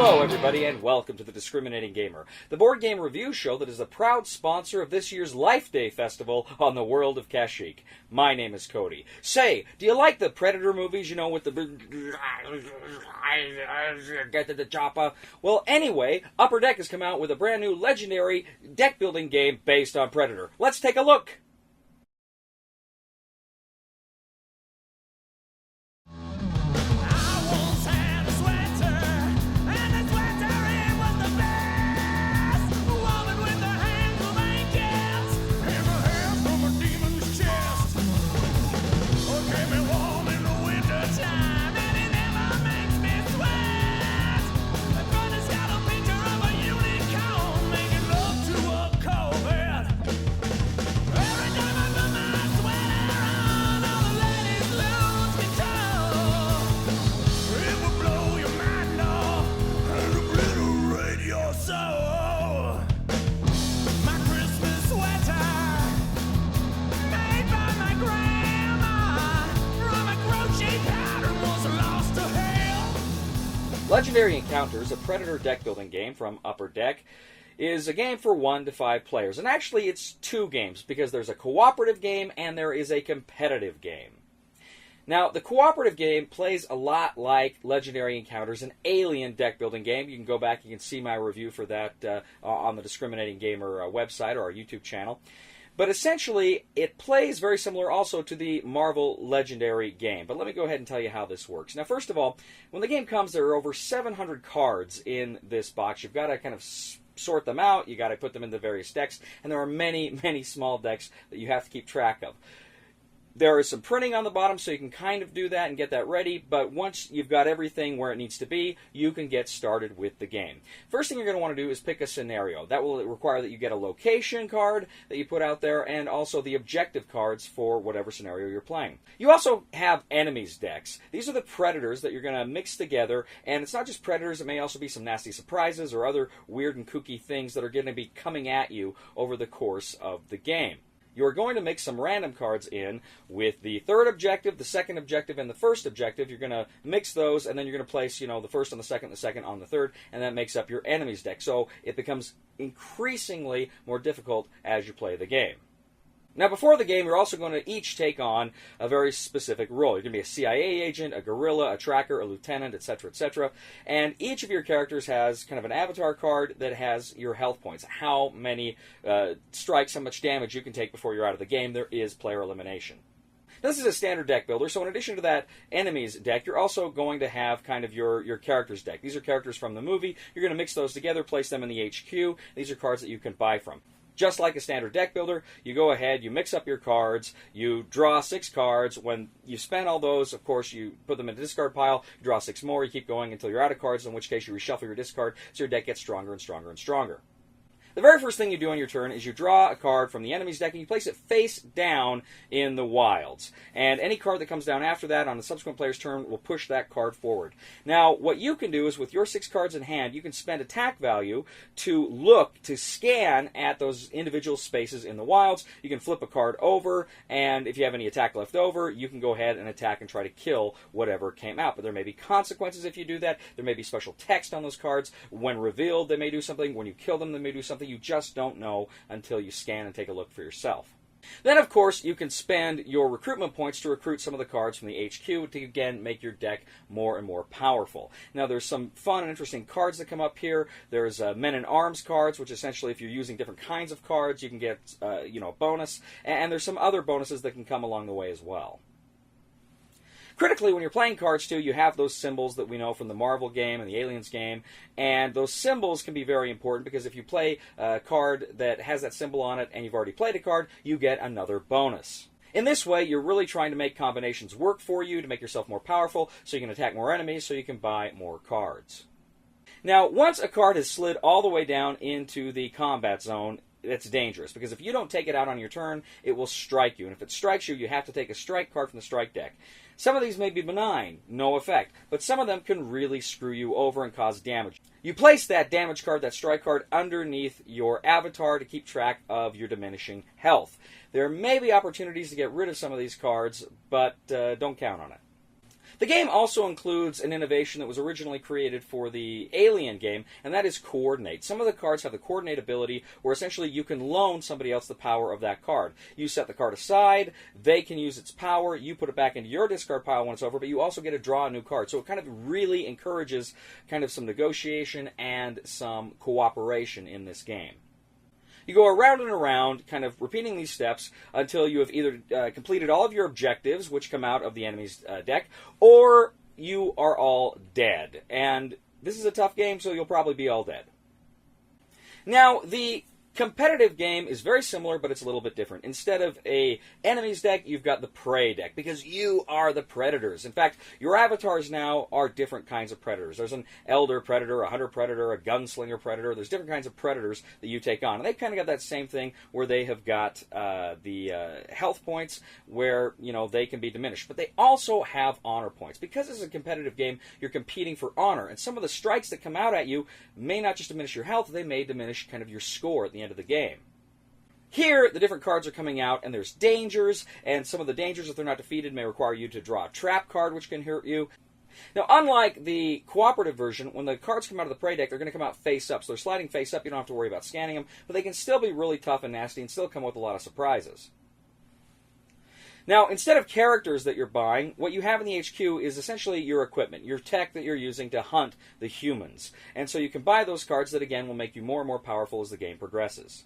Hello everybody and welcome to the Discriminating Gamer, the board game review show that is a proud sponsor of this year's Life Day Festival on the world of Kashyyyk. My name is Cody. Say, do you like the Predator movies, you know, with the get to the chopper? Well, anyway, Upper Deck has come out with a brand new legendary deck building game based on Predator. Let's take a look. Legendary Encounters, a Predator deck-building game from Upper Deck, is a game for 1 to 5 players. And actually, it's 2 games, because there's a cooperative game and there is a competitive game. Now, the cooperative game plays a lot like Legendary Encounters, an alien deck-building game. You can go back, you can see my review for that on the Discriminating Gamer website or our YouTube channel. But essentially, it plays very similar also to the Marvel Legendary game. But let me go ahead and tell you how this works. Now, first of all, when the game comes, there are over 700 cards in this box. You've got to kind of sort them out. You've got to put them into various decks. And there are many, many small decks that you have to keep track of. There is some printing on the bottom, so you can kind of do that and get that ready, but once you've got everything where it needs to be, you can get started with the game. First thing you're going to want to do is pick a scenario. That will require that you get a location card that you put out there, and also the objective cards for whatever scenario you're playing. You also have enemies decks. These are the predators that you're going to mix together, and it's not just predators, it may also be some nasty surprises or other weird and kooky things that are going to be coming at you over the course of the game. You're going to mix some random cards in with the third objective, the second objective, and the first objective. You're going to mix those, and then you're going to place, the first on the second on the third, and that makes up your enemy's deck. So it becomes increasingly more difficult as you play the game. Now, before the game, you're also going to each take on a very specific role. You're going to be a CIA agent, a guerrilla, a tracker, a lieutenant, etc., etc. And each of your characters has kind of an avatar card that has your health points, how many strikes, how much damage you can take before you're out of the game. There is player elimination. Now, this is a standard deck builder, so in addition to that enemies deck, you're also going to have kind of your characters deck. These are characters from the movie. You're going to mix those together, place them in the HQ. These are cards that you can buy from. Just like a standard deck builder, you go ahead, you mix up your cards, you draw 6 cards. When you spend all those, of course, you put them in a discard pile, you draw 6 more, you keep going until you're out of cards, in which case you reshuffle your discard, so your deck gets stronger and stronger and stronger. The very first thing you do on your turn is you draw a card from the enemy's deck and you place it face down in the wilds. And any card that comes down after that on the subsequent player's turn will push that card forward. Now, what you can do is with your 6 cards in hand, you can spend attack value to scan at those individual spaces in the wilds. You can flip a card over, and if you have any attack left over, you can go ahead and attack and try to kill whatever came out. But there may be consequences if you do that. There may be special text on those cards. When revealed, they may do something. When you kill them, they may do something. You just don't know until you scan and take a look for yourself. Then, of course, you can spend your recruitment points to recruit some of the cards from the HQ to, again, make your deck more and more powerful. Now, there's some fun and interesting cards that come up here. There's men-in-arms cards, which essentially, if you're using different kinds of cards, you can get, a bonus. And there's some other bonuses that can come along the way as well. Critically, when you're playing cards, too, you have those symbols that we know from the Marvel game and the Aliens game, and those symbols can be very important because if you play a card that has that symbol on it and you've already played a card, you get another bonus. In this way, you're really trying to make combinations work for you to make yourself more powerful so you can attack more enemies so you can buy more cards. Now, once a card has slid all the way down into the combat zone, it's dangerous, because if you don't take it out on your turn, it will strike you. And if it strikes you, you have to take a strike card from the strike deck. Some of these may be benign, no effect, but some of them can really screw you over and cause damage. You place that damage card, that strike card, underneath your avatar to keep track of your diminishing health. There may be opportunities to get rid of some of these cards, but don't count on it. The game also includes an innovation that was originally created for the Alien game, and that is Coordinate. Some of the cards have the Coordinate ability where essentially you can loan somebody else the power of that card. You set the card aside, they can use its power, you put it back into your discard pile when it's over, but you also get to draw a new card. So it kind of really encourages kind of some negotiation and some cooperation in this game. You go around and around, kind of repeating these steps until you have either completed all of your objectives, which come out of the enemy's deck, or you are all dead. And this is a tough game, so you'll probably be all dead. Now, the competitive game is very similar, but it's a little bit different. Instead of a enemy's deck, you've got the prey deck, because you are the predators. In fact, your avatars now are different kinds of predators. There's an elder predator, a hunter predator, a gunslinger predator. There's different kinds of predators that you take on. And they've kind of got that same thing where they have got the health points where, you know, they can be diminished. But they also have honor points. Because this is a competitive game, you're competing for honor. And some of the strikes that come out at you may not just diminish your health, they may diminish kind of your score at the end of the game. Here, the different cards are coming out, and there's dangers, and some of the dangers, if they're not defeated, may require you to draw a trap card, which can hurt you. Now, unlike the cooperative version, when the cards come out of the prey deck, they're going to come out face up. So they're sliding face up, you don't have to worry about scanning them, but they can still be really tough and nasty and still come with a lot of surprises. Now, instead of characters that you're buying, what you have in the HQ is essentially your equipment, your tech that you're using to hunt the humans. And so you can buy those cards that, again, will make you more and more powerful as the game progresses.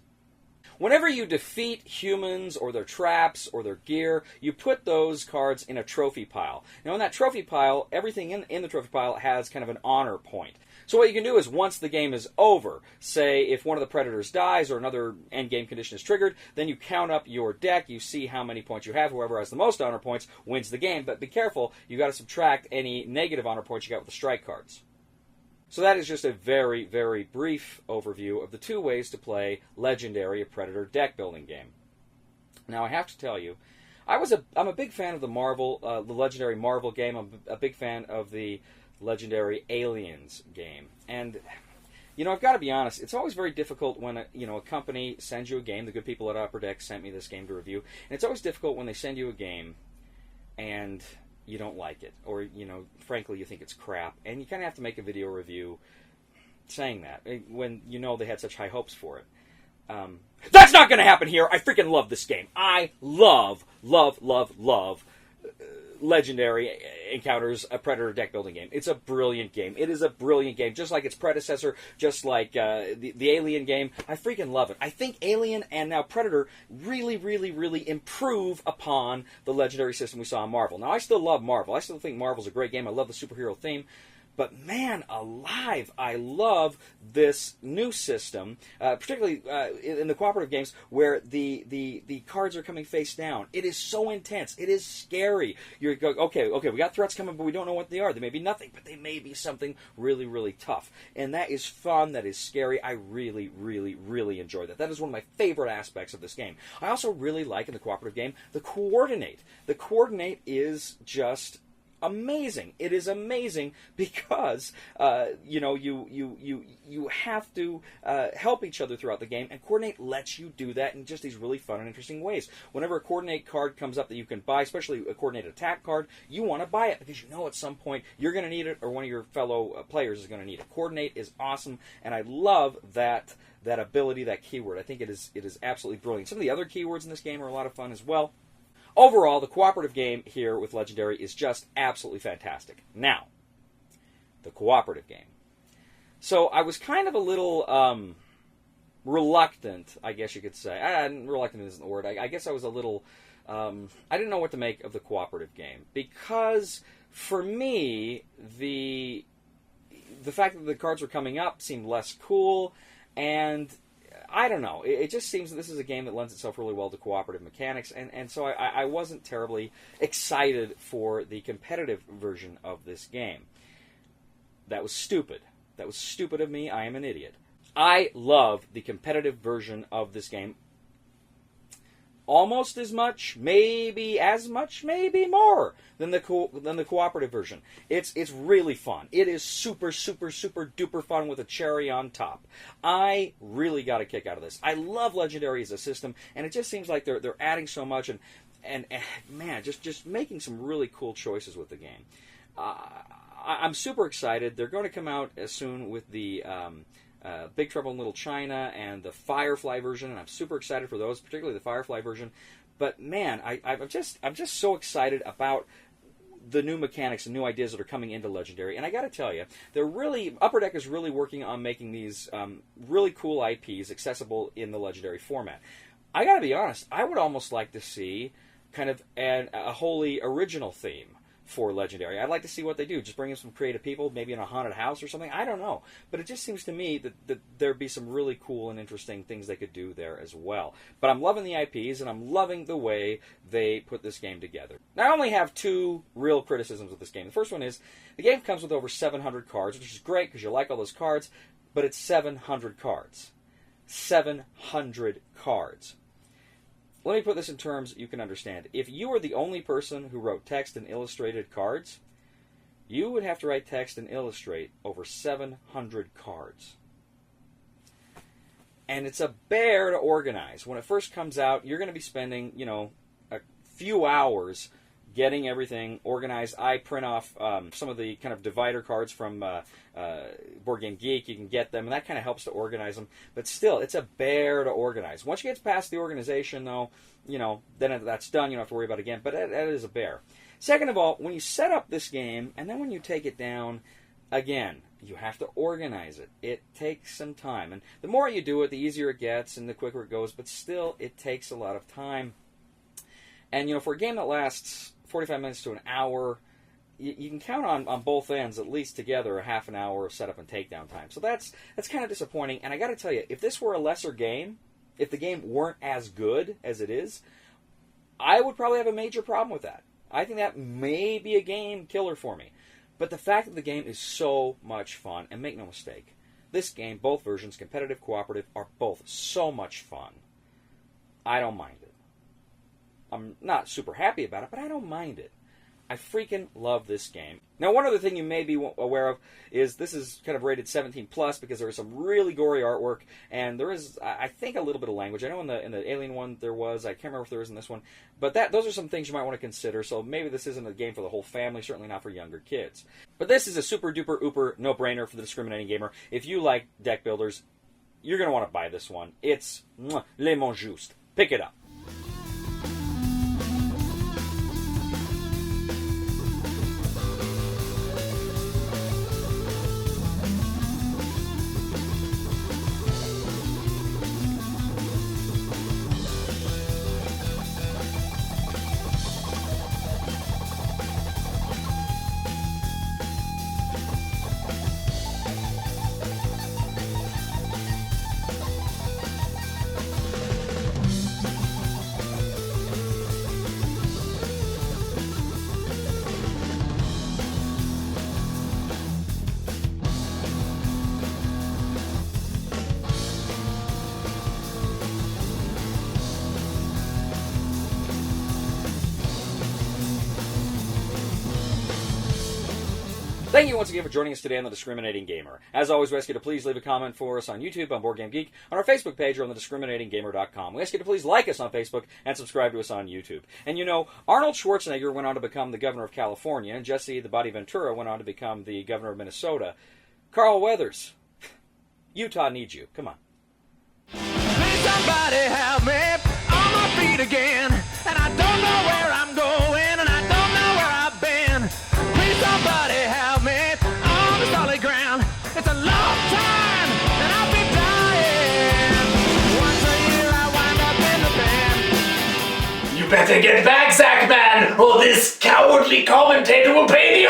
Whenever you defeat humans or their traps or their gear, you put those cards in a trophy pile. Now, in that trophy pile, everything in the trophy pile has kind of an honor point. So what you can do is, once the game is over, say if one of the predators dies or another endgame condition is triggered, then you count up your deck, you see how many points you have. Whoever has the most honor points wins the game, but be careful, you got to subtract any negative honor points you got with the strike cards. So that is just a very, very brief overview of the two ways to play Legendary, a Predator deck building game. Now, I have to tell you, I'm a big fan of the Legendary Marvel game. I'm a big fan of the Legendary Aliens game. And, you know, I've got to be honest, it's always very difficult when a company sends you a game. The good people at Upper Deck sent me this game to review. And it's always difficult when they send you a game and you don't like it, or, you know, frankly, you think it's crap, and you kind of have to make a video review saying that, when you know they had such high hopes for it. That's not going to happen here! I freaking love this game! I love Legendary Encounters, a Predator deck building game. It's a brilliant game. It is a brilliant game, just like its predecessor, just like the Alien game. I freaking love it. I think Alien and now Predator really improve upon the Legendary system we saw in Marvel. Now, I still love Marvel. I still think Marvel's a great game. I love the superhero theme. But man alive, I love this new system, particularly in the cooperative games where the cards are coming face down. It is so intense. It is scary. You're going, okay, we got threats coming, but we don't know what they are. They may be nothing, but they may be something really tough. And that is fun. That is scary. I really enjoy that. That is one of my favorite aspects of this game. I also really like, in the cooperative game, the Coordinate. The Coordinate is just amazing. It is amazing because you have to help each other throughout the game, and Coordinate lets you do that in just these really fun and interesting ways. Whenever a Coordinate card comes up that you can buy, especially a Coordinate attack card, you want to buy it because you know at some point you're going to need it, or one of your fellow players is going to need it. Coordinate is awesome, and I love that ability, that keyword. I think it is absolutely brilliant. Some of the other keywords in this game are a lot of fun as well. Overall, the cooperative game here with Legendary is just absolutely fantastic. Now, the cooperative game. So I was kind of a little reluctant, I guess you could say. Reluctant isn't the word. I guess I was a little... I didn't know what to make of the cooperative game. Because, for me, the fact that the cards were coming up seemed less cool, and I don't know. It just seems that this is a game that lends itself really well to cooperative mechanics, and so I wasn't terribly excited for the competitive version of this game. That was stupid. That was stupid of me. I am an idiot. I love the competitive version of this game almost as much, maybe as much, maybe more than the cooperative version. It's really fun. It is super duper fun with a cherry on top. I really got a kick out of this. I love Legendary as a system, and it just seems like they're adding so much and man, just making some really cool choices with the game. I'm super excited. They're going to come out as soon with the Big Trouble in Little China and the Firefly version, and I'm super excited for those, particularly the Firefly version. But man, I'm just so excited about the new mechanics and new ideas that are coming into Legendary. And I got to tell you, Upper Deck is really working on making these really cool IPs accessible in the Legendary format. I got to be honest, I would almost like to see kind of a wholly original theme for Legendary. I'd like to see what they do. Just bring in some creative people, maybe in a haunted house or something. I don't know. But it just seems to me that there'd be some really cool and interesting things they could do there as well. But I'm loving the IPs, and I'm loving the way they put this game together. Now, I only have two real criticisms of this game. The first one is the game comes with over 700 cards, which is great because you like all those cards, but it's 700 cards. 700 cards. Let me put this in terms you can understand. If you were the only person who wrote text and illustrated cards, you would have to write text and illustrate over 700 cards. And it's a bear to organize. When it first comes out, you're going to be spending, a few hours getting everything organized. I print off some of the kind of divider cards from Board Game Geek. You can get them, and that kind of helps to organize them. But still, it's a bear to organize. Once you get past the organization, though, then that's done. You don't have to worry about it again. But that is a bear. Second of all, when you set up this game, and then when you take it down, again, you have to organize it. It takes some time. And the more you do it, the easier it gets, and the quicker it goes. But still, it takes a lot of time. And, for a game that lasts 45 minutes to an hour, you can count on both ends, at least together, a half an hour of setup and takedown time. So that's kind of disappointing. And I got to tell you, if this were a lesser game, if the game weren't as good as it is, I would probably have a major problem with that. I think that may be a game killer for me. But the fact that the game is so much fun, and make no mistake, this game, both versions, competitive, cooperative, are both so much fun. I don't mind it. I'm not super happy about it, but I don't mind it. I freaking love this game. Now, one other thing you may be aware of is this is kind of rated 17 plus because there is some really gory artwork, and there is, I think, a little bit of language. I know in the Alien one there was. I can't remember if there is in this one, but those are some things you might want to consider. So maybe this isn't a game for the whole family. Certainly not for younger kids. But this is a super duper ooper no brainer for the discriminating gamer. If you like deck builders, you're going to want to buy this one. It's le mon juste. Pick it up. Thank you once again for joining us today on The Discriminating Gamer. As always, we ask you to please leave a comment for us on YouTube, on Board Game Geek, on our Facebook page, or on thediscriminatinggamer.com. We ask you to please like us on Facebook and subscribe to us on YouTube. And Arnold Schwarzenegger went on to become the governor of California, and Jesse the Body Ventura went on to become the governor of Minnesota. Carl Weathers, Utah needs you. Come on. Please somebody help me on my feet again, and I don't know where I'm going, and I don't know where I've been. Please somebody help me on the solid ground. It's a long time, and I'll be dying. Once a year I wind up in the band. You better get back, Zach Man, or this cowardly commentator will pay the